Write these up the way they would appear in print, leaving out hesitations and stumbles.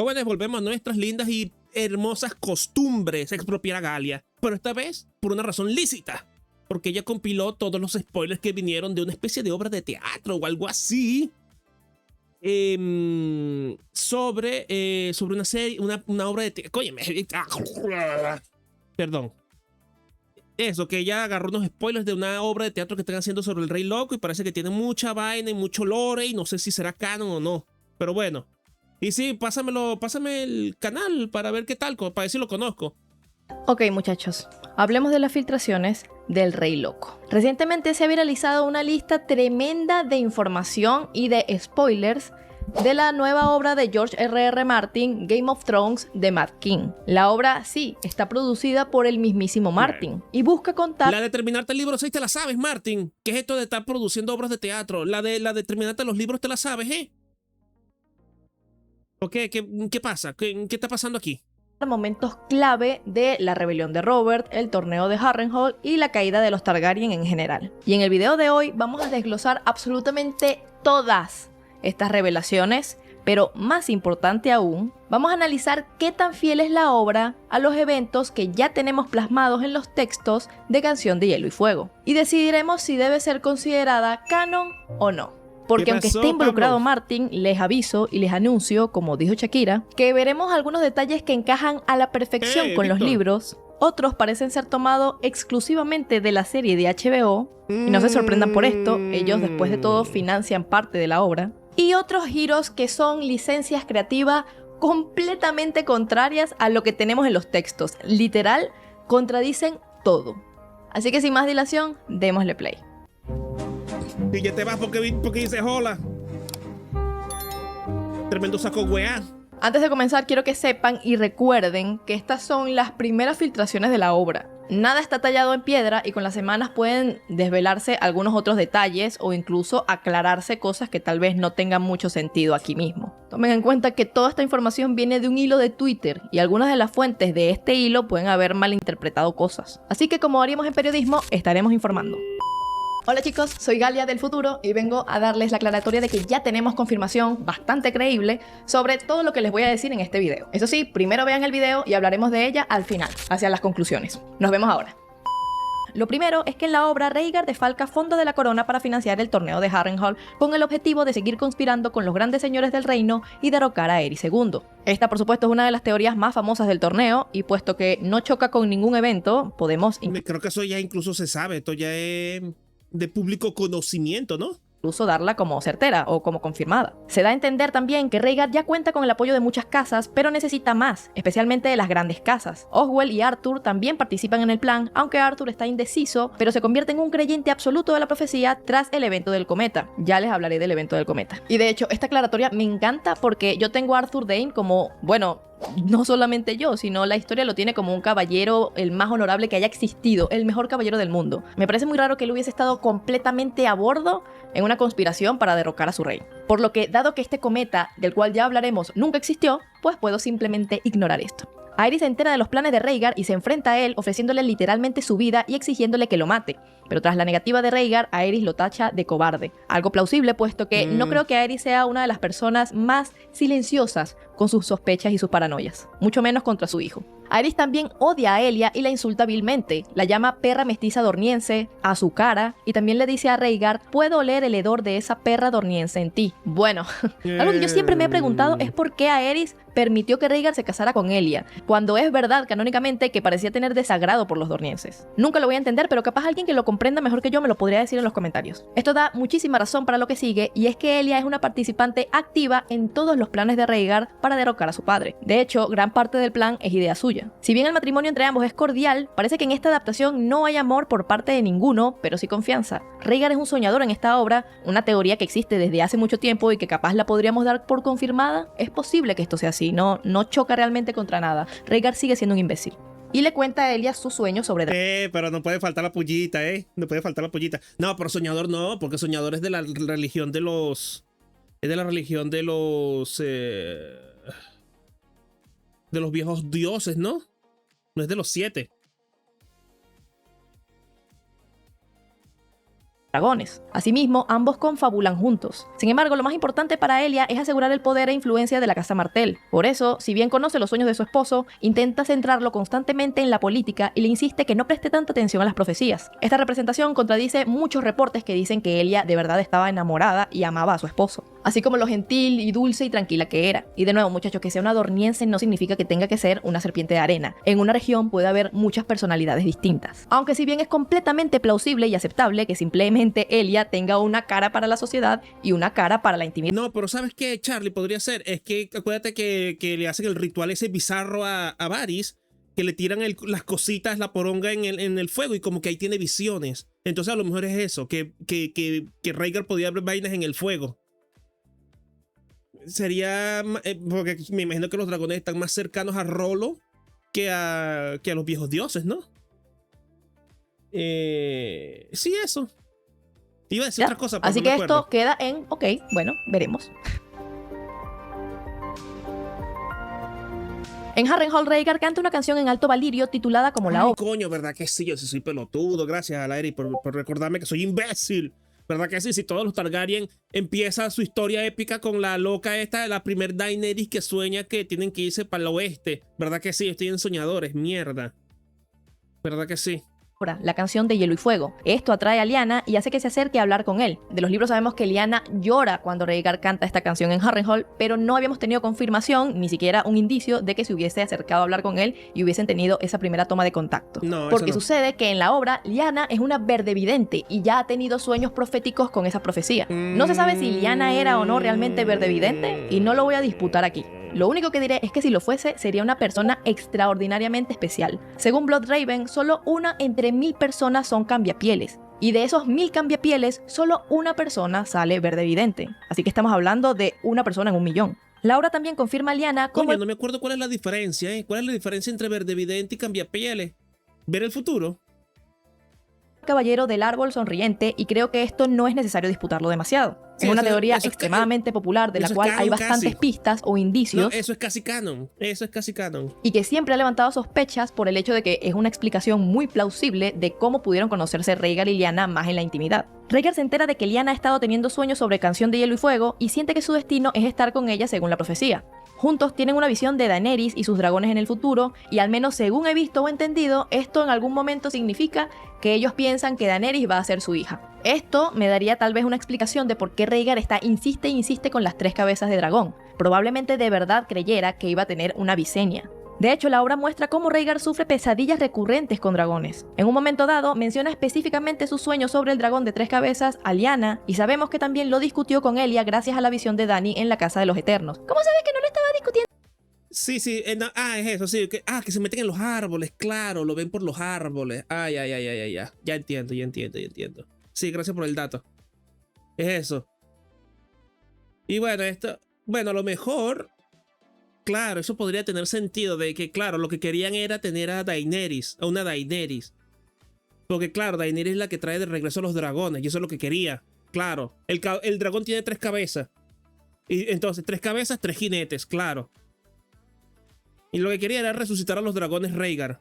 Jóvenes, volvemos a nuestras lindas y hermosas costumbres, expropiar a Galia, pero esta vez por una razón lícita, porque ella compiló todos los spoilers que vinieron de una especie de obra de teatro o algo así, sobre una serie, una obra de teatro. Perdón. Eso, que ella agarró unos spoilers de una obra de teatro que están haciendo sobre el Rey Loco y parece que tiene mucha vaina y mucho lore y no sé si será canon o no. Pero bueno. Y sí, pásame el canal para ver qué tal, para ver si lo conozco. Ok, muchachos, hablemos de las filtraciones del Rey Loco. Recientemente se ha viralizado una lista tremenda de información y de spoilers de la nueva obra de George R.R. Martin, Game of Thrones, de Mad King. La obra, sí, está producida por el mismísimo Martin y busca contar... La de terminarte el libro 6 te la sabes, Martin. ¿Qué es esto de estar produciendo obras de teatro? La de terminarte los libros te la sabes, ¿eh? ¿O qué? ¿Qué pasa? ¿Qué está pasando aquí? Momentos clave de la rebelión de Robert, el torneo de Harrenhal y la caída de los Targaryen en general. Y en el video de hoy vamos a desglosar absolutamente todas estas revelaciones, pero más importante aún, vamos a analizar qué tan fiel es la obra a los eventos que ya tenemos plasmados en los textos de Canción de Hielo y Fuego. Y decidiremos si debe ser considerada canon o no. Porque aunque esté involucrado Pablo? Martin, les aviso y les anuncio, como dijo Shakira, que veremos algunos detalles que encajan a la perfección con los Víctor. libros. Otros parecen ser tomados exclusivamente de la serie de HBO. Y no se sorprendan por esto, ellos después de todo financian parte de la obra. Y otros giros que son licencias creativas completamente contrarias a lo que tenemos en los textos. Literal, contradicen todo. Así que sin más dilación, démosle play. Y ya te vas porque dices hola. Tremendo saco weá. Antes de comenzar, quiero que sepan y recuerden que estas son las primeras filtraciones de la obra. Nada está tallado en piedra y con las semanas pueden desvelarse algunos otros detalles o incluso aclararse cosas que tal vez no tengan mucho sentido aquí mismo. Tomen en cuenta que toda esta información viene de un hilo de Twitter y algunas de las fuentes de este hilo pueden haber malinterpretado cosas. Así que como haríamos en periodismo, estaremos informando. Hola chicos, soy Galia del futuro y vengo a darles la aclaratoria de que ya tenemos confirmación bastante creíble sobre todo lo que les voy a decir en este video. Eso sí, primero vean el video y hablaremos de ella al final, hacia las conclusiones. Nos vemos ahora. Lo primero es que en la obra Rhaegar defalca fondos de la corona para financiar el torneo de Harrenhal con el objetivo de seguir conspirando con los grandes señores del reino y derrocar a Aerys II. Esta por supuesto es una de las teorías más famosas del torneo y puesto que no choca con ningún evento, podemos Creo que eso ya incluso se sabe, esto ya es de público conocimiento, ¿no? incluso darla como certera o como confirmada. Se da a entender también que Rhaegar ya cuenta con el apoyo de muchas casas, pero necesita más, especialmente de las grandes casas. Oswell y Arthur también participan en el plan, aunque Arthur está indeciso, pero se convierte en un creyente absoluto de la profecía tras el evento del cometa. Ya les hablaré del evento del cometa. Y de hecho, esta aclaratoria me encanta porque yo tengo a Arthur Dayne como, bueno, no solamente yo, sino la historia lo tiene como un caballero el más honorable que haya existido, el mejor caballero del mundo. Me parece muy raro que él hubiese estado completamente a bordo en una conspiración para derrocar a su rey. Por lo que, dado que este cometa, del cual ya hablaremos, nunca existió, pues puedo simplemente ignorar esto. Aerys se entera de los planes de Rhaegar y se enfrenta a él ofreciéndole literalmente su vida y exigiéndole que lo mate. Pero tras la negativa de Rhaegar, Aerys lo tacha de cobarde. Algo plausible puesto que no creo que Aerys sea una de las personas más silenciosas con sus sospechas y sus paranoias, mucho menos contra su hijo. Aerys también odia a Elia y la insulta vilmente, la llama perra mestiza dorniense a su cara y también le dice a Rhaegar, puedo oler el hedor de esa perra dorniense en ti. Bueno, algo que yo siempre me he preguntado es por qué Aerys permitió que Rhaegar se casara con Elia, cuando es verdad canónicamente que parecía tener desagrado por los dornienses. Nunca lo voy a entender, pero capaz alguien que lo comprenda mejor que yo me lo podría decir en los comentarios. Esto da muchísima razón para lo que sigue, y es que Elia es una participante activa en todos los planes de Rhaegar para derrocar a su padre. De hecho, gran parte del plan es idea suya. Si bien el matrimonio entre ambos es cordial, parece que en esta adaptación no hay amor por parte de ninguno, pero sí confianza. Rhaegar es un soñador en esta obra, una teoría que existe desde hace mucho tiempo y que capaz la podríamos dar por confirmada. Es posible que esto sea así, no choca realmente contra nada. Rhaegar sigue siendo un imbécil. Y le cuenta a Elia sus sueños sobre Pero no puede faltar la pollita, No puede faltar la pollita. No, pero soñador no, porque soñador es de la religión de los... Es de la religión de los viejos dioses, ¿no? No es de los 7. dragones. Asimismo, ambos confabulan juntos. Sin embargo, lo más importante para Elia es asegurar el poder e influencia de la casa Martell. Por eso, si bien conoce los sueños de su esposo, intenta centrarlo constantemente en la política y le insiste que no preste tanta atención a las profecías. Esta representación contradice muchos reportes que dicen que Elia de verdad estaba enamorada y amaba a su esposo, así como lo gentil y dulce y tranquila que era. Y de nuevo, muchachos, que sea una dorniense no significa que tenga que ser una serpiente de arena. En una región puede haber muchas personalidades distintas. Aunque si bien es completamente plausible y aceptable que simplemente Elia tenga una cara para la sociedad y una cara para la intimidad. No, pero ¿sabes qué, Charlie? Podría ser. Es que acuérdate que le hacen el ritual ese bizarro a Varys, que le tiran las cositas, la poronga en el fuego y como que ahí tiene visiones. Entonces a lo mejor es eso, que Rhaegar podía ver vainas en el fuego. Sería... porque me imagino que los dragones están más cercanos a Rolo que a los viejos dioses, ¿no? Sí, eso. Iba a decir otra cosa, pero así no que me acuerdo. esto queda en... Ok, bueno, veremos. En Harrenhal, Rhaegar canta una canción en Alto Valirio titulada como la obra. Coño, ¿verdad que sí? Yo sí soy pelotudo. Gracias a Lairi por recordarme que soy imbécil. ¿Verdad que sí? Si todos los Targaryen empiezan su historia épica con la loca esta, la primer Daenerys que sueña que tienen que irse para el oeste. ¿Verdad que sí? Estoy en soñadores, mierda. ¿Verdad que sí? La canción de Hielo y Fuego. Esto atrae a Lyanna y hace que se acerque a hablar con él. De los libros sabemos que Lyanna llora cuando Rhaegar canta esta canción en Harrenhal, pero no habíamos tenido confirmación, ni siquiera un indicio de que se hubiese acercado a hablar con él y hubiesen tenido esa primera toma de contacto. No, porque no. sucede que en la obra Lyanna es una verdevidente y ya ha tenido sueños proféticos con esa profecía. No se sabe si Lyanna era o no realmente verdevidente y no lo voy a disputar aquí. Lo único que diré es que si lo fuese, sería una persona extraordinariamente especial. Según Bloodraven, solo una entre 1000 personas son cambiapieles. Y de esos 1000 cambiapieles, solo una persona sale verdevidente. Así que estamos hablando de una persona en 1.000.000. La obra también confirma a Lyanna como... Coño, no me acuerdo cuál es la diferencia, ¿eh? ¿Cuál es la diferencia entre verdevidente y cambiapieles? ¿Ver el futuro? Caballero del árbol sonriente, y creo que esto no es necesario disputarlo demasiado. Sí, es una eso, teoría eso extremadamente popular de la cual hay bastantes pistas o indicios. No, eso es casi canon. Eso es casi canon. Y que siempre ha levantado sospechas por el hecho de que es una explicación muy plausible de cómo pudieron conocerse Rhaegar y Lyanna más en la intimidad. Rhaegar se entera de que Lyanna ha estado teniendo sueños sobre Canción de Hielo y Fuego y siente que su destino es estar con ella según la profecía. Juntos tienen una visión de Daenerys y sus dragones en el futuro, y al menos según he visto o entendido, esto en algún momento significa que ellos piensan que Daenerys va a ser su hija. Esto me daría tal vez una explicación de por qué Rhaegar insiste e insiste con las 3 cabezas de dragón. Probablemente de verdad creyera que iba a tener una Visenya. De hecho, la obra muestra cómo Rhaegar sufre pesadillas recurrentes con dragones. En un momento dado, menciona específicamente sus sueños sobre el dragón de 3 cabezas a Lyanna, y sabemos que también lo discutió con Elia gracias a la visión de Dany en la Casa de los Eternos. ¿Cómo sabes que no lo estaba discutiendo? Sí, no, es eso, sí. Que se meten en los árboles, claro, lo ven por los árboles. Ya entiendo. Sí, gracias por el dato. Es eso. Y bueno, a lo mejor... Claro, eso podría tener sentido de que, claro, lo que querían era tener a Daenerys, a una Daenerys. Porque, claro, Daenerys es la que trae de regreso a los dragones, y eso es lo que quería. Claro, el dragón tiene 3 cabezas. Y entonces, 3 cabezas, 3 jinetes, claro. Y lo que quería era resucitar a los dragones Rhaegar.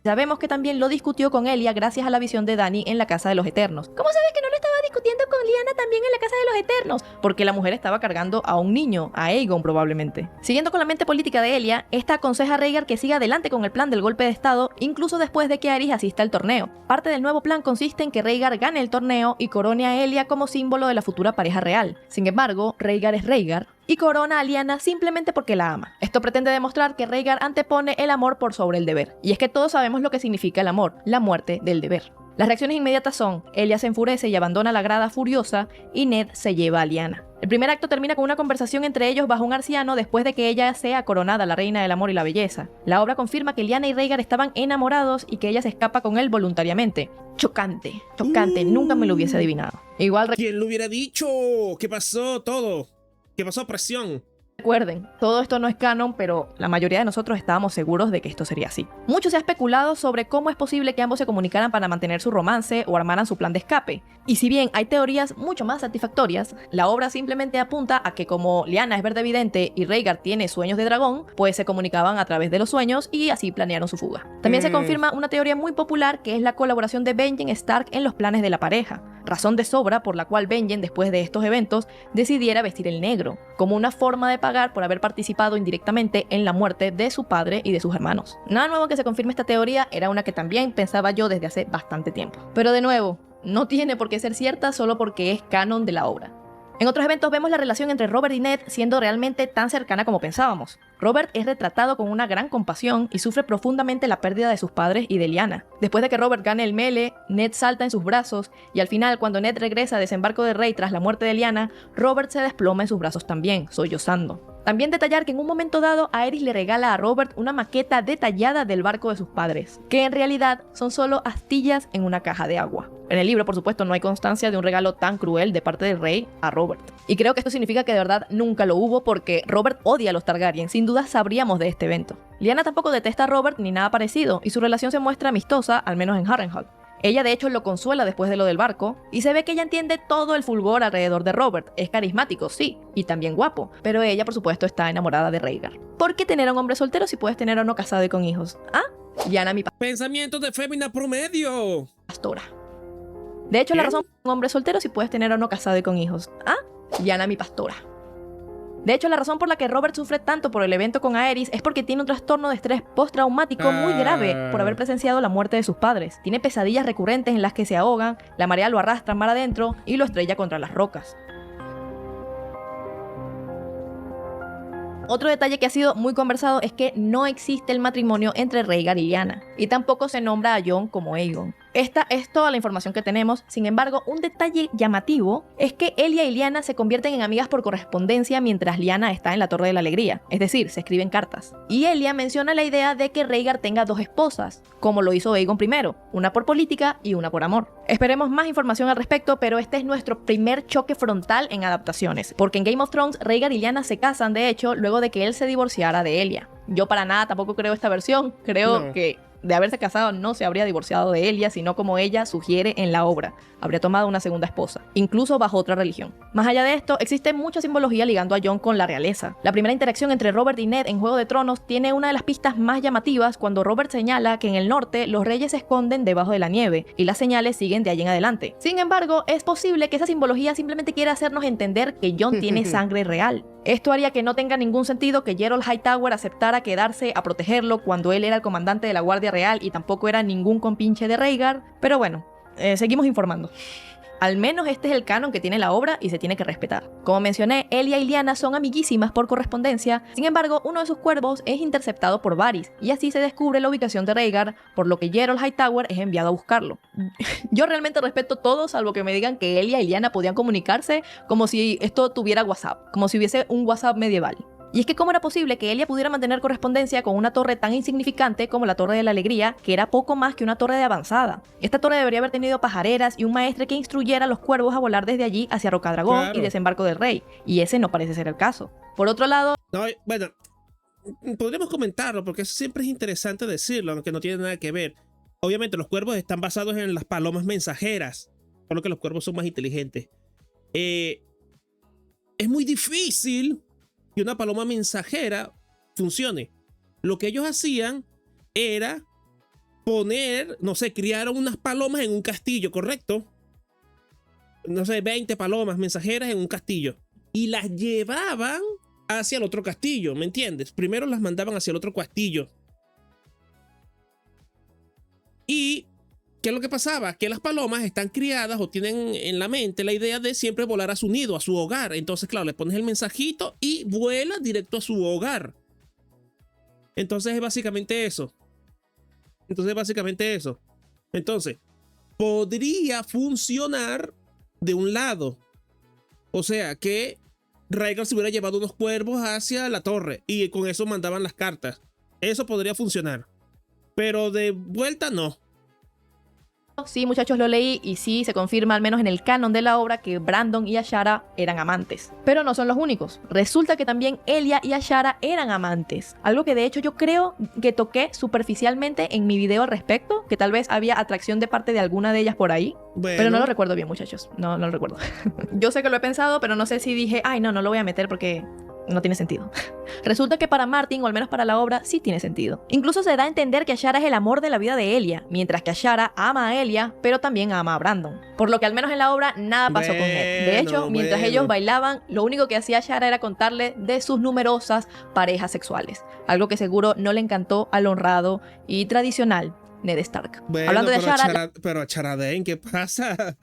Sabemos que también lo discutió con Elia gracias a la visión de Dany en la Casa de los Eternos. ¿Cómo sabes que no lo estaba discutiendo con Lyanna también en la Casa de los Eternos? Porque la mujer estaba cargando a un niño, a Aegon probablemente. Siguiendo con la mente política de Elia, esta aconseja a Rhaegar que siga adelante con el plan del golpe de estado, incluso después de que Aerys asista al torneo. Parte del nuevo plan consiste en que Rhaegar gane el torneo y corone a Elia como símbolo de la futura pareja real. Sin embargo, Rhaegar es Rhaegar y corona a Lyanna simplemente porque la ama. Esto pretende demostrar que Rhaegar antepone el amor por sobre el deber. Y es que todos sabemos lo que significa el amor, la muerte del deber. Las reacciones inmediatas son: Elia se enfurece y abandona la grada furiosa, y Ned se lleva a Lyanna. El primer acto termina con una conversación entre ellos bajo un arciano después de que ella sea coronada la reina del amor y la belleza. La obra confirma que Lyanna y Rhaegar estaban enamorados y que ella se escapa con él voluntariamente. Chocante, nunca me lo hubiese adivinado. Igual... ¿Quién lo hubiera dicho? ¿Qué pasó todo? ¿Qué pasó, presión? Recuerden, todo esto no es canon, pero la mayoría de nosotros estábamos seguros de que esto sería así. Mucho se ha especulado sobre cómo es posible que ambos se comunicaran para mantener su romance o armaran su plan de escape. Y si bien hay teorías mucho más satisfactorias, la obra simplemente apunta a que como Lyanna es verde evidente y Rhaegar tiene sueños de dragón, pues se comunicaban a través de los sueños y así planearon su fuga. También se confirma una teoría muy popular que es la colaboración de Benjen Stark en los planes de la pareja, razón de sobra por la cual Benjen, después de estos eventos, decidiera vestir el negro, como una forma de pagar por haber participado indirectamente en la muerte de su padre y de sus hermanos. Nada nuevo que se confirme esta teoría, era una que también pensaba yo desde hace bastante tiempo. Pero de nuevo, no tiene por qué ser cierta solo porque es canon de la obra. En otros eventos vemos la relación entre Robert y Ned siendo realmente tan cercana como pensábamos. Robert es retratado con una gran compasión y sufre profundamente la pérdida de sus padres y de Lyanna. Después de que Robert gane el melee, Ned salta en sus brazos y al final, cuando Ned regresa a Desembarco de Rey tras la muerte de Lyanna, Robert se desploma en sus brazos también, sollozando. También detallar que en un momento dado Aerys le regala a Robert una maqueta detallada del barco de sus padres, que en realidad son solo astillas en una caja de agua. En el libro, por supuesto, no hay constancia de un regalo tan cruel de parte del rey a Robert. Y creo que esto significa que de verdad nunca lo hubo porque Robert odia a los Targaryen, sin duda sabríamos de este evento. Lyanna tampoco detesta a Robert ni nada parecido, y su relación se muestra amistosa, al menos en Harrenhal. Ella de hecho lo consuela después de lo del barco, y se ve que ella entiende todo el fulgor alrededor de Robert. Es carismático, sí, y también guapo, pero ella por supuesto está enamorada de Rhaegar. ¿Por qué tener a un hombre soltero si puedes tener a uno casado y con hijos? ¿Ah? Lyanna, mi Pensamientos de fémina promedio. pastora. De hecho, la razón por un hombre soltero si puedes tener a uno casado y con hijos. ¿Ah? Lyanna, mi pastora. De hecho, la razón por la que Robert sufre tanto por el evento con Aerys es porque tiene un trastorno de estrés postraumático muy grave por haber presenciado la muerte de sus padres. Tiene pesadillas recurrentes en las que se ahogan, la marea lo arrastra mar adentro y lo estrella contra las rocas. Otro detalle que ha sido muy conversado es que no existe el matrimonio entre Rhaegar y Lyanna, y tampoco se nombra a Jon como Aegon. Esta es toda la información que tenemos. Sin embargo, un detalle llamativo es que Elia y Lyanna se convierten en amigas por correspondencia mientras Lyanna está en la Torre de la Alegría, es decir, se escriben cartas. Y Elia menciona la idea de que Rhaegar tenga dos esposas, como lo hizo Aegon primero, una por política y una por amor. Esperemos más información al respecto, pero este es nuestro primer choque frontal en adaptaciones, porque en Game of Thrones Rhaegar y Lyanna se casan, de hecho, luego de que él se divorciara de Elia. Yo para nada tampoco creo esta versión, creo que de haberse casado no se habría divorciado de Elia, sino como ella sugiere en la obra, habría tomado una segunda esposa, incluso bajo otra religión. Más allá de esto, existe mucha simbología ligando a Jon con la realeza. La primera interacción entre Robert y Ned en Juego de Tronos tiene una de las pistas más llamativas cuando Robert señala que en el norte los reyes se esconden debajo de la nieve y las señales siguen de allí en adelante. Sin embargo, es posible que esa simbología simplemente quiera hacernos entender que Jon tiene sangre real. Esto haría que no tenga ningún sentido que Geralt Hightower aceptara quedarse a protegerlo cuando él era el comandante de la Guardia Real y tampoco era ningún compinche de Rhaegar, pero bueno, seguimos informando. Al menos este es el canon que tiene la obra y se tiene que respetar. Como mencioné, Elia y Lyanna son amiguísimas por correspondencia, sin embargo, uno de sus cuervos es interceptado por Varys, y así se descubre la ubicación de Rhaegar, por lo que Geralt Hightower es enviado a buscarlo. Yo realmente respeto todo, salvo que me digan que Elia y Lyanna podían comunicarse como si esto tuviera WhatsApp, como si hubiese un WhatsApp medieval. Y es que cómo era posible que Elia pudiera mantener correspondencia con una torre tan insignificante como la Torre de la Alegría, que era poco más que una torre de avanzada. Esta torre debería haber tenido pajareras y un maestre que instruyera a los cuervos a volar desde allí hacia Rocadragón y Desembarco del Rey, y ese no parece ser el caso. Por otro lado... No, bueno, podríamos comentarlo porque eso siempre es interesante decirlo, aunque no tiene nada que ver. Obviamente los cuervos están basados en las palomas mensajeras, por lo que los cuervos son más inteligentes. Es muy difícil que una paloma mensajera funcione. Lo que ellos hacían era poner, no sé, criaron unas palomas en un castillo, ¿correcto? No sé, 20 palomas mensajeras en un castillo. Y las llevaban hacia el otro castillo, ¿me entiendes? Primero las mandaban hacia el otro castillo. Y ¿qué es lo que pasaba? Que las palomas están criadas o tienen en la mente la idea de siempre volar a su nido, a su hogar. Entonces, claro, le pones el mensajito y vuela directo a su hogar. Entonces es básicamente eso. Entonces, podría funcionar de un lado. O sea, que Rhaegar se hubiera llevado unos cuervos hacia la torre y con eso mandaban las cartas. Eso podría funcionar. Pero de vuelta no. Sí, muchachos, lo leí y sí se confirma, al menos en el canon de la obra, que Brandon y Ashara eran amantes. Pero no son los únicos. Resulta que también Elia y Ashara eran amantes. Algo que de hecho yo creo que toqué superficialmente en mi video al respecto, que tal vez había atracción de parte de alguna de ellas por ahí. Bueno. Pero no lo recuerdo bien, muchachos. No lo recuerdo. Yo sé que lo he pensado, pero no sé si dije, ay, no lo voy a meter porque no tiene sentido. Resulta que para Martin, o al menos para la obra, sí tiene sentido. Incluso se da a entender que Ashara es el amor de la vida de Elia, mientras que Ashara ama a Elia, pero también ama a Brandon. Por lo que al menos en la obra nada pasó con Ned. De hecho, mientras ellos bailaban, lo único que hacía Ashara era contarle de sus numerosas parejas sexuales. Algo que seguro no le encantó al honrado y tradicional Ned Stark. Bueno, Hablando de pero Ashara... pero Ashara Dane, ¿qué pasa?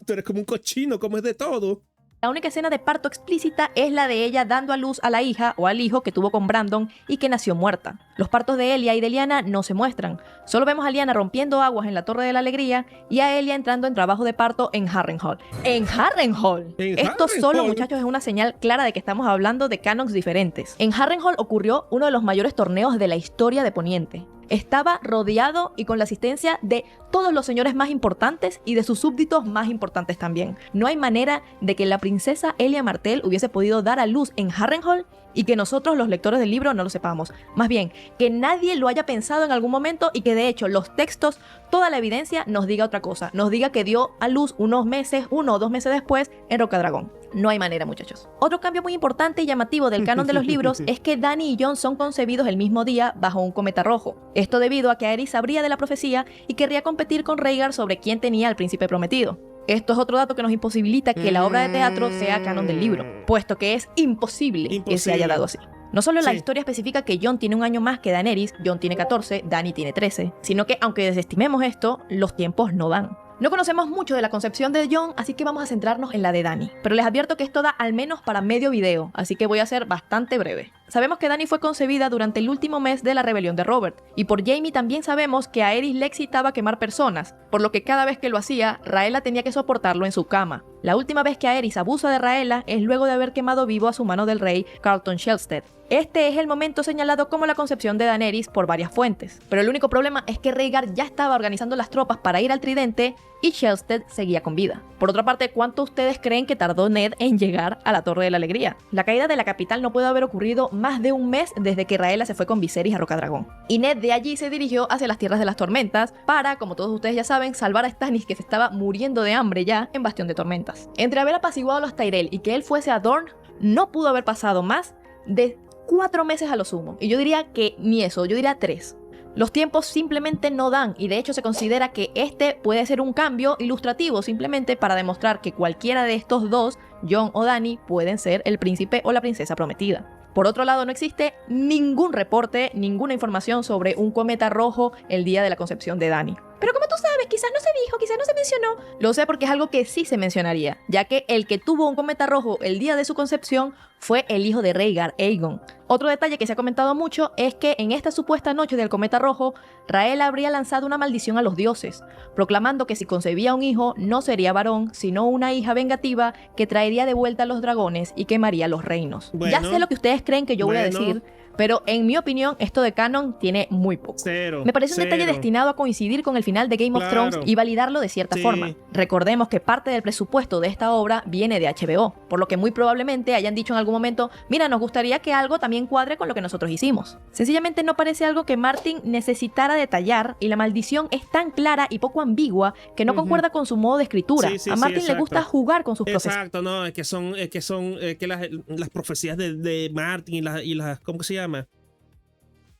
Tú eres como un cochino, comes de todo. La única escena de parto explícita es la de ella dando a luz a la hija o al hijo que tuvo con Brandon y que nació muerta. Los partos de Elia y de Lyanna no se muestran. Solo vemos a Lyanna rompiendo aguas en la Torre de la Alegría y a Elia entrando en trabajo de parto en Harrenhal. ¡En Harrenhal! Esto solo, muchachos, es una señal clara de que estamos hablando de canons diferentes. En Harrenhal ocurrió uno de los mayores torneos de la historia de Poniente. Estaba rodeado y con la asistencia de todos los señores más importantes y de sus súbditos más importantes también. No hay manera de que la princesa Elia Martell hubiese podido dar a luz en Harrenhal y que nosotros, los lectores del libro, no lo sepamos. Más bien, que nadie lo haya pensado en algún momento y que de hecho los textos, toda la evidencia nos diga otra cosa. Nos diga que dio a luz uno o 2 meses después en Rocadragón. No hay manera, muchachos. Otro cambio muy importante y llamativo del canon de los libros es que Dany y Jon son concebidos el mismo día bajo un cometa rojo. Esto debido a que Aerys sabría de la profecía y querría competir con Rhaegar sobre quién tenía al príncipe prometido. Esto es otro dato que nos imposibilita que la obra de teatro sea canon del libro, puesto que es imposible que se haya dado así. No solo la historia especifica que Jon tiene un año más que Daenerys, Jon tiene 14, Dany tiene 13, sino que aunque desestimemos esto, los tiempos no dan. No conocemos mucho de la concepción de Jon, así que vamos a centrarnos en la de Dany. Pero les advierto que esto da al menos para medio video, así que voy a ser bastante breve. Sabemos que Dany fue concebida durante el último mes de la rebelión de Robert, y por Jaime también sabemos que a Aerys le excitaba quemar personas, por lo que cada vez que lo hacía, Rhaella tenía que soportarlo en su cama. La última vez que Aerys abusa de Rhaella es luego de haber quemado vivo a su mano del rey Carlton Shelstead. Este es el momento señalado como la concepción de Daenerys por varias fuentes, pero el único problema es que Rhaegar ya estaba organizando las tropas para ir al Tridente y Shelstead seguía con vida. Por otra parte, ¿cuánto ustedes creen que tardó Ned en llegar a la Torre de la Alegría? La caída de la capital no puede haber ocurrido más de un mes desde que Rhaella se fue con Viserys a Rocadragón. Y Ned de allí se dirigió hacia las Tierras de las Tormentas para, como todos ustedes ya saben, salvar a Stannis, que se estaba muriendo de hambre ya en Bastión de Tormentas. Entre haber apaciguado a los Tyrell y que él fuese a Dorne, no pudo haber pasado más de 4 meses a lo sumo. Y yo diría que ni eso, yo diría 3. Los tiempos simplemente no dan y de hecho se considera que este puede ser un cambio ilustrativo simplemente para demostrar que cualquiera de estos dos, Jon o Dany, pueden ser el príncipe o la princesa prometida. Por otro lado, no existe ningún reporte, ninguna información sobre un cometa rojo el día de la concepción de Dany. Pero como tú sabes, quizás no se dijo, quizás no se mencionó. Lo sé porque es algo que sí se mencionaría, ya que el que tuvo un cometa rojo el día de su concepción fue el hijo de Rhaegar, Aegon. Otro detalle que se ha comentado mucho es que en esta supuesta noche del cometa rojo, Rhaella habría lanzado una maldición a los dioses, proclamando que si concebía un hijo no sería varón, sino una hija vengativa que traería de vuelta a los dragones y quemaría los reinos. Ya sé lo que ustedes creen que yo voy a decir, pero en mi opinión esto de canon tiene muy poco. Me parece un detalle destinado a coincidir con el final de Game of Thrones y validarlo de cierta forma. Recordemos que parte del presupuesto de esta obra viene de HBO, por lo que muy probablemente hayan dicho en algún momento, mira, nos gustaría que algo también cuadre con lo que nosotros hicimos. Sencillamente no parece algo que Martin necesitara detallar y la maldición es tan clara y poco ambigua que no concuerda con su modo de escritura. A Martin le gusta jugar con sus profecías. Exacto, no, es que las profecías de Martin y las ¿cómo que se llama?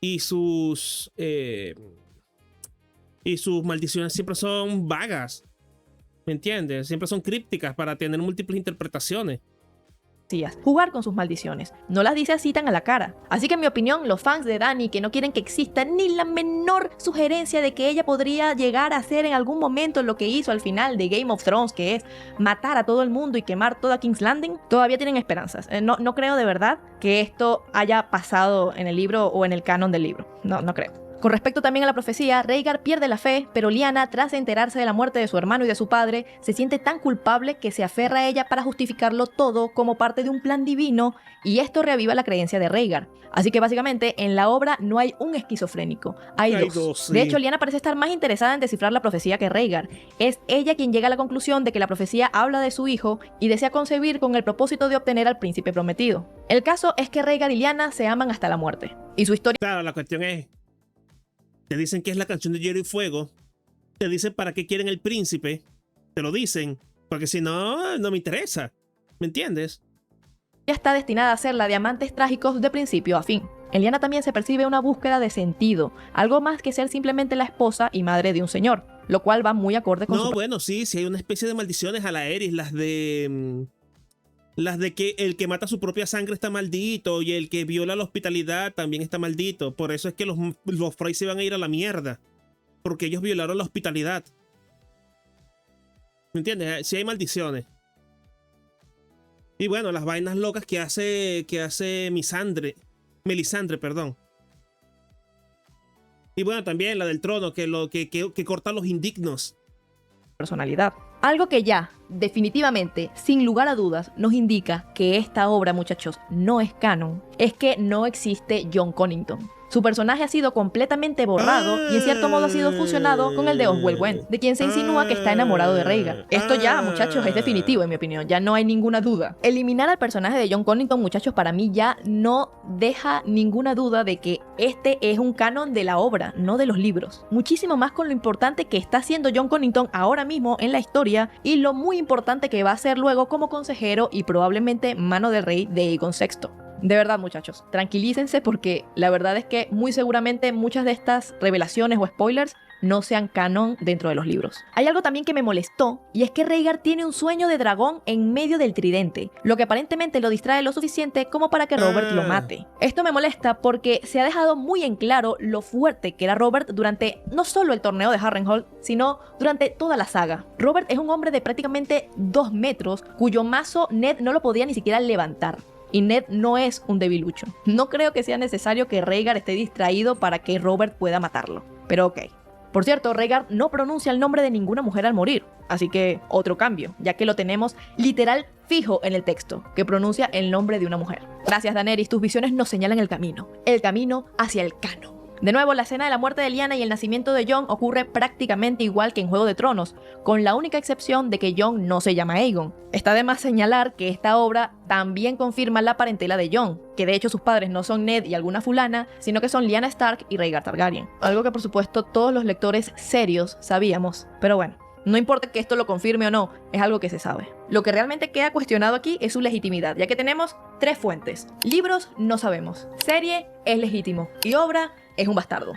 Y sus maldiciones siempre son vagas, ¿me entiendes? Siempre son crípticas para tener múltiples interpretaciones. Jugar con sus maldiciones. No las dice así tan a la cara. Así que en mi opinión, los fans de Dany que no quieren que exista ni la menor sugerencia de que ella podría llegar a hacer en algún momento lo que hizo al final de Game of Thrones, que es matar a todo el mundo y quemar toda King's Landing, todavía tienen esperanzas. No creo de verdad que esto haya pasado en el libro o en el canon del libro. No creo. Con respecto también a la profecía, Rhaegar pierde la fe, pero Lyanna, tras enterarse de la muerte de su hermano y de su padre, se siente tan culpable que se aferra a ella para justificarlo todo como parte de un plan divino, y esto reaviva la creencia de Rhaegar. Así que básicamente en la obra no hay un esquizofrénico, hay dos. Sí. De hecho, Lyanna parece estar más interesada en descifrar la profecía que Rhaegar. Es ella quien llega a la conclusión de que la profecía habla de su hijo y desea concebir con el propósito de obtener al príncipe prometido. El caso es que Rhaegar y Lyanna se aman hasta la muerte, y su historia... Claro, la cuestión es, te dicen que es la canción de Hielo y Fuego, te dicen para qué quieren el príncipe, te lo dicen, porque si no, no me interesa, ¿me entiendes? está destinada a ser la de amantes trágicos de principio a fin. En Lyanna también se percibe una búsqueda de sentido, algo más que ser simplemente la esposa y madre de un señor, lo cual va muy acorde con su... Bueno, sí hay una especie de maldiciones a la Aerys, las de que el que mata su propia sangre está maldito y el que viola la hospitalidad también está maldito. Por eso es que los Frey se van a ir a la mierda, porque ellos violaron la hospitalidad. ¿Me entiendes? Sí hay maldiciones. Y bueno, las vainas locas que hace Melisandre, perdón. Y bueno, también la del trono, que corta a los indignos. Personalidad. Algo que ya, definitivamente, sin lugar a dudas, nos indica que esta obra, muchachos, no es canon, es que no existe Jon Connington. Su personaje ha sido completamente borrado y en cierto modo ha sido fusionado con el de Oswell Wentz, de quien se insinúa que está enamorado de Rhaegar. Esto ya, muchachos, es definitivo en mi opinión, ya no hay ninguna duda. Eliminar al personaje de Jon Connington, muchachos, para mí ya no deja ninguna duda de que este es un canon de la obra, no de los libros. Muchísimo más con lo importante que está haciendo Jon Connington ahora mismo en la historia y lo muy importante que va a ser luego como consejero y probablemente mano del rey de Aegon VI. De verdad, muchachos, tranquilícense porque la verdad es que muy seguramente muchas de estas revelaciones o spoilers no sean canon dentro de los libros. Hay algo también que me molestó y es que Rhaegar tiene un sueño de dragón en medio del tridente, lo que aparentemente lo distrae lo suficiente como para que Robert lo mate. Esto me molesta porque se ha dejado muy en claro lo fuerte que era Robert durante no solo el torneo de Harrenhal, sino durante toda la saga. Robert es un hombre de prácticamente 2 metros cuyo mazo Ned no lo podía ni siquiera levantar. Y Ned no es un debilucho. No creo que sea necesario que Rhaegar esté distraído para que Robert pueda matarlo. Pero ok. Por cierto, Rhaegar no pronuncia el nombre de ninguna mujer al morir. Así que otro cambio, ya que lo tenemos literal fijo en el texto, que pronuncia el nombre de una mujer. Gracias, Daenerys, tus visiones nos señalan el camino hacia el canon. De nuevo, la escena de la muerte de Lyanna y el nacimiento de Jon ocurre prácticamente igual que en Juego de Tronos, con la única excepción de que Jon no se llama Aegon. Está de más señalar que esta obra también confirma la parentela de Jon, que de hecho sus padres no son Ned y alguna fulana, sino que son Lyanna Stark y Rhaegar Targaryen. Algo que por supuesto todos los lectores serios sabíamos, pero bueno. No importa que esto lo confirme o no, es algo que se sabe. Lo que realmente queda cuestionado aquí es su legitimidad, ya que tenemos 3 fuentes. Libros, no sabemos. Serie, es legítimo. Y obra, es un bastardo.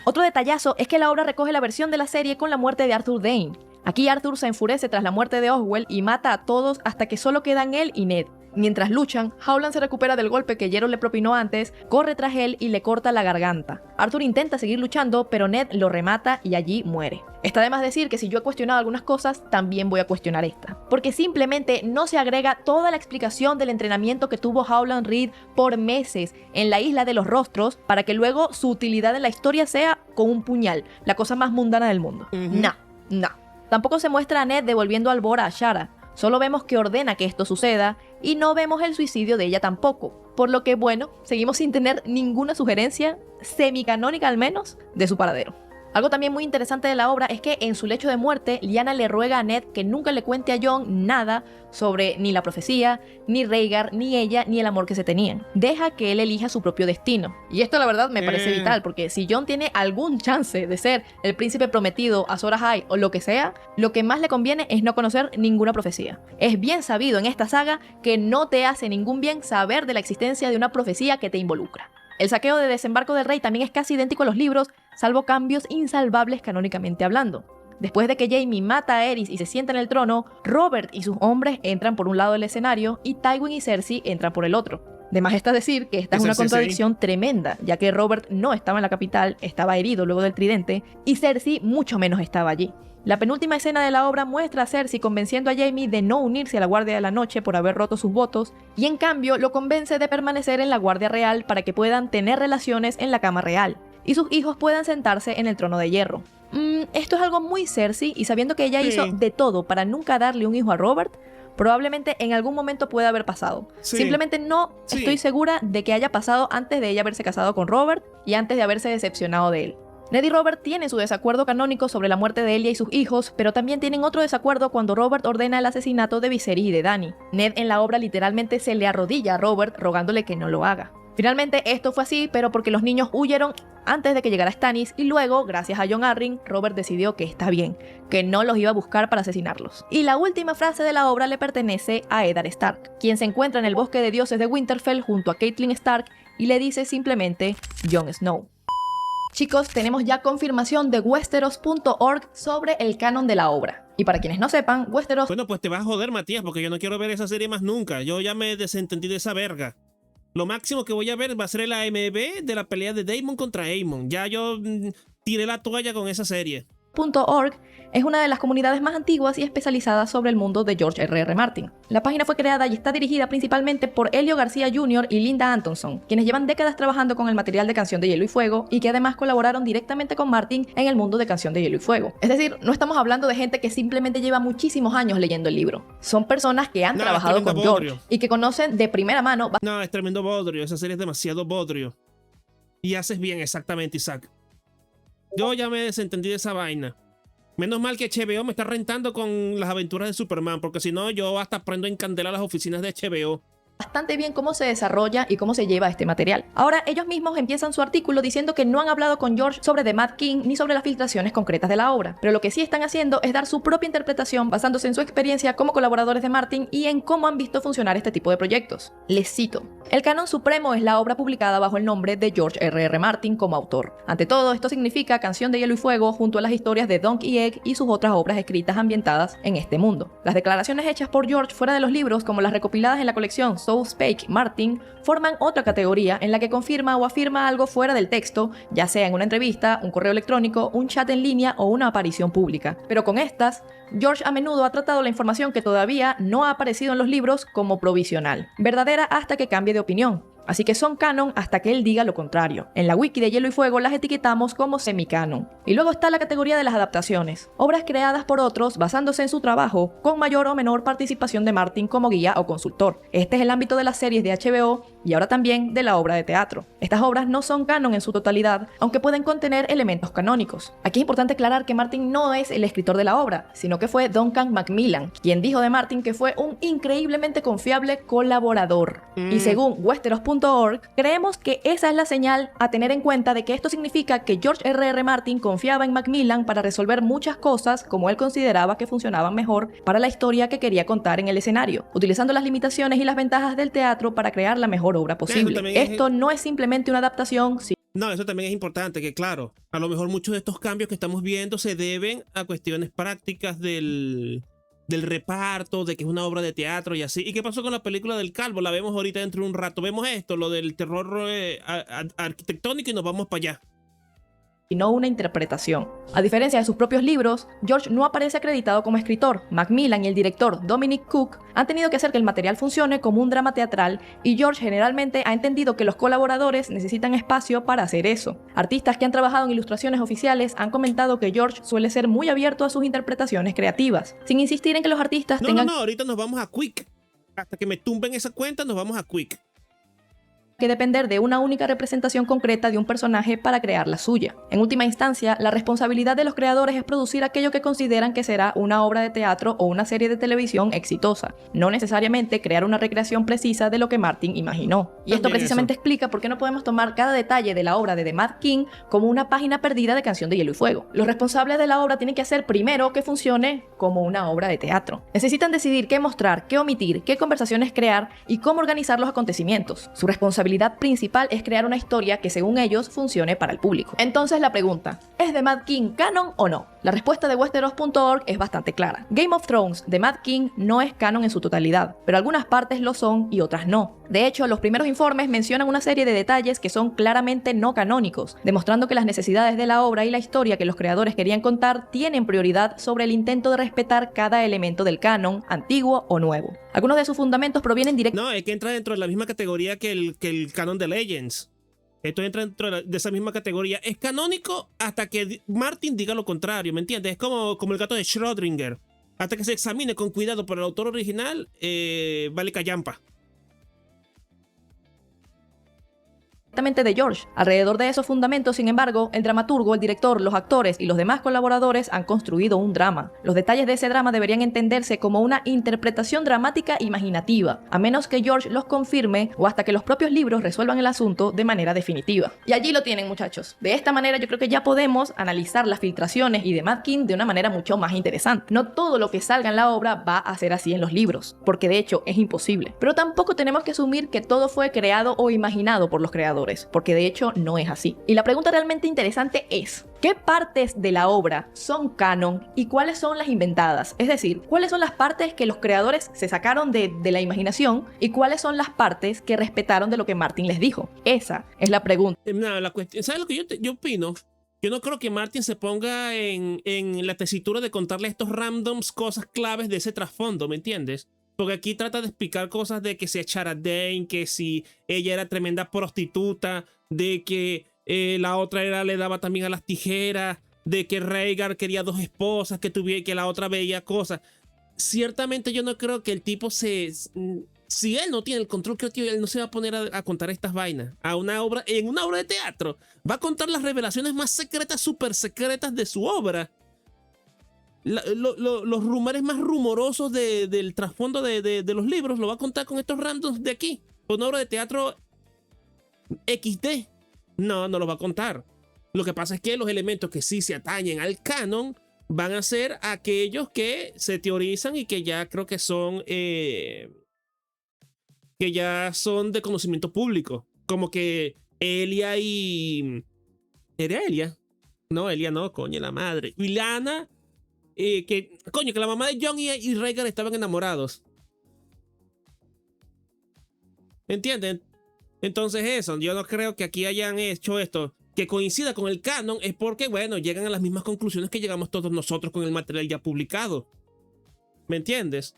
Otro detallazo es que la obra recoge la versión de la serie con la muerte de Arthur Dayne. Aquí Arthur se enfurece tras la muerte de Oswell y mata a todos hasta que solo quedan él y Ned. Mientras luchan, Howland se recupera del golpe que Geralt le propinó antes, corre tras él y le corta la garganta. Arthur intenta seguir luchando, pero Ned lo remata y allí muere. Está de más decir que si yo he cuestionado algunas cosas, también voy a cuestionar esta. Porque simplemente no se agrega toda la explicación del entrenamiento que tuvo Howland Reed por meses en la Isla de los Rostros para que luego su utilidad en la historia sea con un puñal, la cosa más mundana del mundo. No. Tampoco se muestra a Ned devolviendo al Bora a Shara. Solo vemos que ordena que esto suceda y no vemos el suicidio de ella tampoco. Por lo que, bueno, seguimos sin tener ninguna sugerencia, semicanónica al menos, de su paradero. Algo también muy interesante de la obra es que en su lecho de muerte, Lyanna le ruega a Ned que nunca le cuente a Jon nada sobre ni la profecía, ni Rhaegar, ni ella, ni el amor que se tenían. Deja que él elija su propio destino. Y esto la verdad me parece vital, porque si Jon tiene algún chance de ser el príncipe prometido, Azor Ahai o lo que sea, lo que más le conviene es no conocer ninguna profecía. Es bien sabido en esta saga que no te hace ningún bien saber de la existencia de una profecía que te involucra. El saqueo de Desembarco del Rey también es casi idéntico a los libros, salvo cambios insalvables canónicamente hablando. Después de que Jaime mata a Aerys y se sienta en el trono, Robert y sus hombres entran por un lado del escenario y Tywin y Cersei entran por el otro. De más está decir que esta es una contradicción tremenda, ya que Robert no estaba en la capital, estaba herido luego del tridente, y Cersei mucho menos estaba allí. La penúltima escena de la obra muestra a Cersei convenciendo a Jaime de no unirse a la Guardia de la Noche por haber roto sus votos, y en cambio lo convence de permanecer en la Guardia Real para que puedan tener relaciones en la Cama Real. y sus hijos puedan sentarse en el trono de hierro. Esto es algo muy Cersei, y sabiendo que ella hizo de todo para nunca darle un hijo a Robert, probablemente en algún momento puede haber pasado. Simplemente no estoy segura de que haya pasado antes de ella haberse casado con Robert y antes de haberse decepcionado de él. Ned y Robert tienen su desacuerdo canónico sobre la muerte de Elia y sus hijos, pero también tienen otro desacuerdo cuando Robert ordena el asesinato de Viserys y de Dany. Ned en la obra literalmente se le arrodilla a Robert rogándole que no lo haga. Finalmente esto fue así, pero porque los niños huyeron antes de que llegara Stannis, y luego, gracias a Jon Arryn, Robert decidió que está bien, que no los iba a buscar para asesinarlos. Y la última frase de la obra le pertenece a Eddard Stark, quien se encuentra en el bosque de dioses de Winterfell junto a Catelyn Stark y le dice simplemente Jon Snow. Chicos, tenemos ya confirmación de Westeros.org sobre el canon de la obra. Y para quienes no sepan, Westeros... Bueno, pues te vas a joder, Matías, porque yo no quiero ver esa serie más nunca. Yo ya me desentendí de esa verga. Lo máximo que voy a ver va a ser el AMV de la pelea de Daemon contra Aemon. Ya yo tiré la toalla con esa serie. .org es una de las comunidades más antiguas y especializadas sobre el mundo de George R.R. Martin. La página fue creada y está dirigida principalmente por Elio García Jr. y Linda Antonson, quienes llevan décadas trabajando con el material de Canción de Hielo y Fuego y que además colaboraron directamente con Martin en el mundo de Canción de Hielo y Fuego. Es decir, no estamos hablando de gente que simplemente lleva muchísimos años leyendo el libro. Son personas que han trabajado con George y que conocen de primera mano... No, es tremendo bodrio. Esa serie es demasiado bodrio. Y haces bien, exactamente, Isaac. Yo ya me desentendí de esa vaina. Menos mal que HBO me está rentando con las aventuras de Superman, porque si no, yo hasta prendo en candela las oficinas de HBO. Bastante bien cómo se desarrolla y cómo se lleva este material. Ahora ellos mismos empiezan su artículo diciendo que no han hablado con George sobre The Mad King ni sobre las filtraciones concretas de la obra, pero lo que sí están haciendo es dar su propia interpretación basándose en su experiencia como colaboradores de Martin y en cómo han visto funcionar este tipo de proyectos. Les cito: el canon supremo es la obra publicada bajo el nombre de George R.R. Martin como autor. Ante todo, esto significa Canción de Hielo y Fuego junto a las historias de Dunk y Egg y sus otras obras escritas ambientadas en este mundo. Las declaraciones hechas por George fuera de los libros, como las recopiladas en la colección So Spake Martin, forman otra categoría en la que confirma o afirma algo fuera del texto, ya sea en una entrevista, un correo electrónico, un chat en línea o una aparición pública. Pero con estas, George a menudo ha tratado la información que todavía no ha aparecido en los libros como provisional, verdadera hasta que cambie de opinión. Así que son canon hasta que él diga lo contrario. En la wiki de Hielo y Fuego las etiquetamos como semicanon. Y luego está la categoría de las adaptaciones, obras creadas por otros basándose en su trabajo, con mayor o menor participación de Martin como guía o consultor. Este es el ámbito de las series de HBO y ahora también de la obra de teatro. Estas obras no son canon en su totalidad, aunque pueden contener elementos canónicos. Aquí es importante aclarar que Martin no es el escritor de la obra, sino que fue Duncan Macmillan, quien dijo de Martin que fue un increíblemente confiable colaborador. Y según Westeros.org, creemos que esa es la señal a tener en cuenta de que esto significa que George R.R. Martin confiaba en Macmillan para resolver muchas cosas como él consideraba que funcionaban mejor para la historia que quería contar en el escenario, utilizando las limitaciones y las ventajas del teatro para crear la mejor obra posible. Esto no es simplemente una adaptación. No, eso también es importante, que claro, a lo mejor muchos de estos cambios que estamos viendo se deben a cuestiones prácticas del reparto, de que es una obra de teatro y así. ¿Y qué pasó con la película del Calvo? La vemos ahorita dentro de un rato. Vemos esto, lo del terror arquitectónico, y nos vamos para allá. Y no una interpretación. A diferencia de sus propios libros, George no aparece acreditado como escritor. Macmillan y el director Dominic Cook han tenido que hacer que el material funcione como un drama teatral, y George generalmente ha entendido que los colaboradores necesitan espacio para hacer eso. Artistas que han trabajado en ilustraciones oficiales han comentado que George suele ser muy abierto a sus interpretaciones creativas, sin insistir en que los artistas tengan... No, ahorita nos vamos a Quick. Hasta que me tumben esa cuenta, nos vamos a Quick. Que depender de una única representación concreta de un personaje para crear la suya. En última instancia, la responsabilidad de los creadores es producir aquello que consideran que será una obra de teatro o una serie de televisión exitosa, no necesariamente crear una recreación precisa de lo que Martin imaginó. Y esto precisamente explica por qué no podemos tomar cada detalle de la obra de The Mad King como una página perdida de Canción de Hielo y Fuego. Los responsables de la obra tienen que hacer primero que funcione como una obra de teatro. Necesitan decidir qué mostrar, qué omitir, qué conversaciones crear y cómo organizar los acontecimientos. Su responsabilidad principal es crear una historia que, según ellos, funcione para el público. Entonces la pregunta, ¿es The Mad King canon o no? La respuesta de Westeros.org es bastante clara. Game of Thrones, The Mad King, no es canon en su totalidad, pero algunas partes lo son y otras no. De hecho, los primeros informes mencionan una serie de detalles que son claramente no canónicos, demostrando que las necesidades de la obra y la historia que los creadores querían contar tienen prioridad sobre el intento de respetar cada elemento del canon, antiguo o nuevo. Algunos de sus fundamentos provienen directamente... No, es que entra dentro de la misma categoría que el canon de Legends. Esto entra dentro de esa misma categoría. Es canónico hasta que Martin diga lo contrario, ¿me entiendes? Es como el gato de Schrödinger. Hasta que se examine con cuidado por el autor original, vale callampa. De George. Alrededor de esos fundamentos, sin embargo, el dramaturgo, el director, los actores y los demás colaboradores han construido un drama. Los detalles de ese drama deberían entenderse como una interpretación dramática imaginativa, a menos que George los confirme o hasta que los propios libros resuelvan el asunto de manera definitiva. Y allí lo tienen, muchachos. De esta manera yo creo que ya podemos analizar las filtraciones y de Matt King de una manera mucho más interesante. No todo lo que salga en la obra va a ser así en los libros, porque de hecho es imposible. Pero tampoco tenemos que asumir que todo fue creado o imaginado por los creadores, porque de hecho no es así. Y la pregunta realmente interesante es: ¿qué partes de la obra son canon y cuáles son las inventadas? Es decir, ¿cuáles son las partes que los creadores se sacaron de la imaginación y cuáles son las partes que respetaron de lo que Martin les dijo? Esa es la pregunta. No, la cuestión, ¿sabes lo que yo opino? Yo no creo que Martin se ponga en la tesitura de contarle estos randoms cosas claves de ese trasfondo, ¿me entiendes? Porque aquí trata de explicar cosas de que si Chara Dane, que si ella era tremenda prostituta, de que la otra le daba también a las tijeras, de que Rhaegar quería 2 esposas, que la otra veía cosas. Ciertamente yo no creo que el tipo si él no tiene el control creativo, él no se va a poner a contar estas vainas en una obra de teatro. Va a contar las revelaciones más secretas, súper secretas de su obra. Los rumores más rumorosos del trasfondo de los libros lo va a contar con estos randoms de aquí. Con una obra de teatro XD. No los va a contar. Lo que pasa es que los elementos que sí se atañen al canon van a ser aquellos que se teorizan y que ya creo que son de conocimiento público. Como que Elia y... ¿Era Elia? No, Elia no, coño, la madre. Y Lana... que la mamá de Jon y Rhaegar estaban enamorados. ¿Me entienden? Entonces eso, yo no creo que aquí hayan hecho esto que coincida con el canon, es porque, bueno, llegan a las mismas conclusiones que llegamos todos nosotros con el material ya publicado. ¿Me entiendes?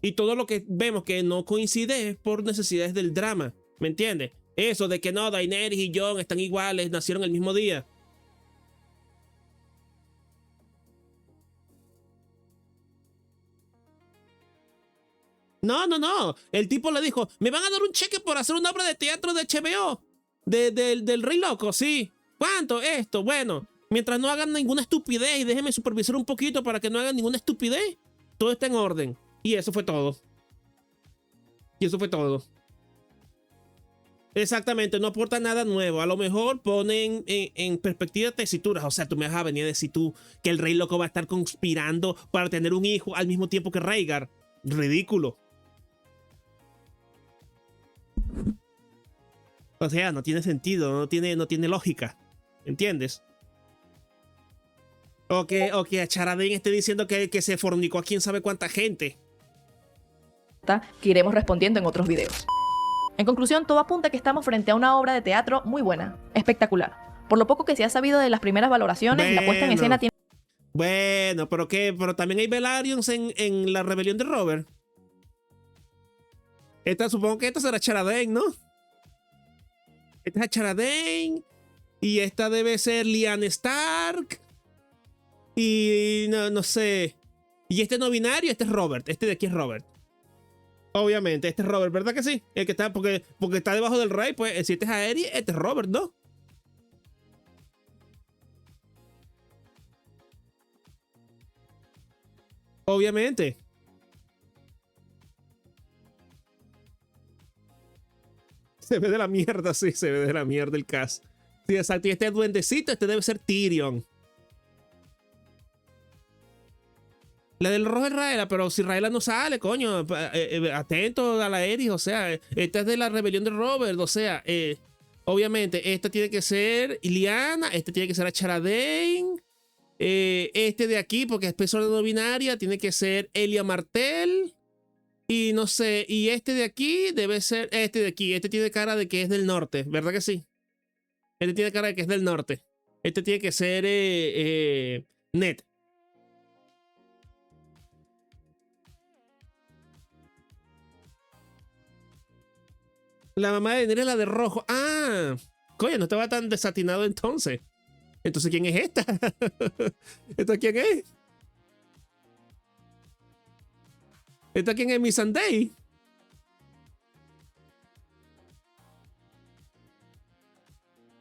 Y todo lo que vemos que no coincide es por necesidades del drama. ¿Me entiendes? Eso de que no, Daenerys y Jon están iguales, nacieron el mismo día. No. El tipo le dijo, me van a dar un cheque por hacer una obra de teatro de HBO. Del Rey Loco, sí. ¿Cuánto? Esto, bueno. Mientras no hagan ninguna estupidez y déjenme supervisar un poquito para que no hagan ninguna estupidez, todo está en orden. Y eso fue todo. Exactamente, no aporta nada nuevo. A lo mejor ponen en perspectiva tesituras. O sea, tú me vas a venir a decir tú que el Rey Loco va a estar conspirando para tener un hijo al mismo tiempo que Rhaegar. Ridículo. O sea, no tiene sentido, no tiene lógica. ¿Entiendes? O que Chara Dane esté diciendo que se fornicó a quién sabe cuánta gente. Que iremos respondiendo en otros videos. En conclusión, todo apunta a que estamos frente a una obra de teatro muy buena, espectacular. Por lo poco que se ha sabido de las primeras valoraciones, la puesta en escena tiene... Bueno, ¿pero qué? Pero también hay Velaryon en la rebelión de Robert. Supongo que esta será Chara Dane, ¿no? Esta es Chara Dane. Y esta debe ser Lyanna Stark. Y no sé. Y este no binario, este es Robert. Este de aquí es Robert. Obviamente, este es Robert, ¿verdad que sí? El que está, porque está debajo del rey, pues si este es Aerys, este es Robert, ¿no? Obviamente. Se ve de la mierda, sí, se ve de la mierda el cast. Sí, exacto. Y este duendecito, este debe ser Tyrion. La del rojo es Raela, pero si Raela no sale, coño, atento a la Aerys, o sea, esta es de la rebelión de Robert, o sea, obviamente, esta tiene que ser Lyanna, este tiene que ser a Chara Dane, este de aquí, porque es persona no binaria, tiene que ser Elia Martell, y no sé, y este de aquí debe ser este de aquí, este tiene cara de que es del norte, ¿verdad que sí? Este tiene cara de que es del norte, este tiene que ser Ned. La mamá de Daenerys es la de rojo. Ah, Coño, no estaba tan desatinado entonces. Entonces, ¿quién es esta? ¿Esta quién es? ¿Esta quién es? Miss Sunday.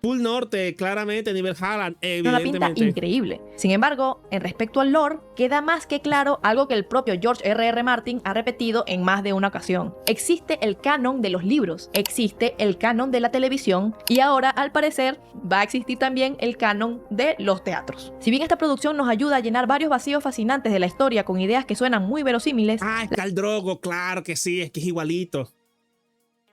Full Norte, claramente, nivel Haaland, Una pinta evidentemente. increíble. Sin embargo, en respecto al lore, queda más que claro algo que el propio George R.R. Martin ha repetido en más de una ocasión. Existe el canon de los libros, existe el canon de la televisión y ahora, al parecer, va a existir también el canon de los teatros. Si bien esta producción nos ayuda a llenar varios vacíos fascinantes de la historia con ideas que suenan muy verosímiles, Ah, está el Drogo, claro que sí, es que es igualito.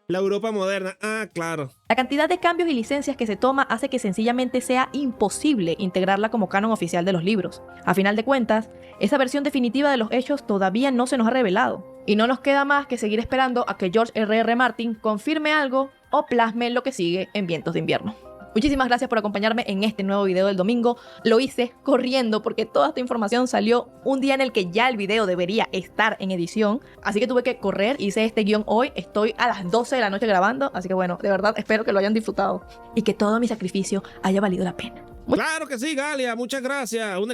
La Europa moderna, claro. la cantidad de cambios y licencias que se toma hace que sencillamente sea imposible integrarla como canon oficial de los libros. A final de cuentas, esa versión definitiva de los hechos todavía no se nos ha revelado. Y no nos queda más que seguir esperando a que George R.R. Martin confirme algo o plasme lo que sigue en Vientos de Invierno. Muchísimas gracias por acompañarme en este nuevo video del domingo. Lo hice corriendo porque toda esta información salió un día en el que ya el video debería estar en edición. Así que tuve que correr, hice este guión hoy. Estoy a las 12 de la noche grabando. Así que bueno, de verdad espero que lo hayan disfrutado y que todo mi sacrificio haya valido la pena. Claro que sí, Galia, muchas gracias. Un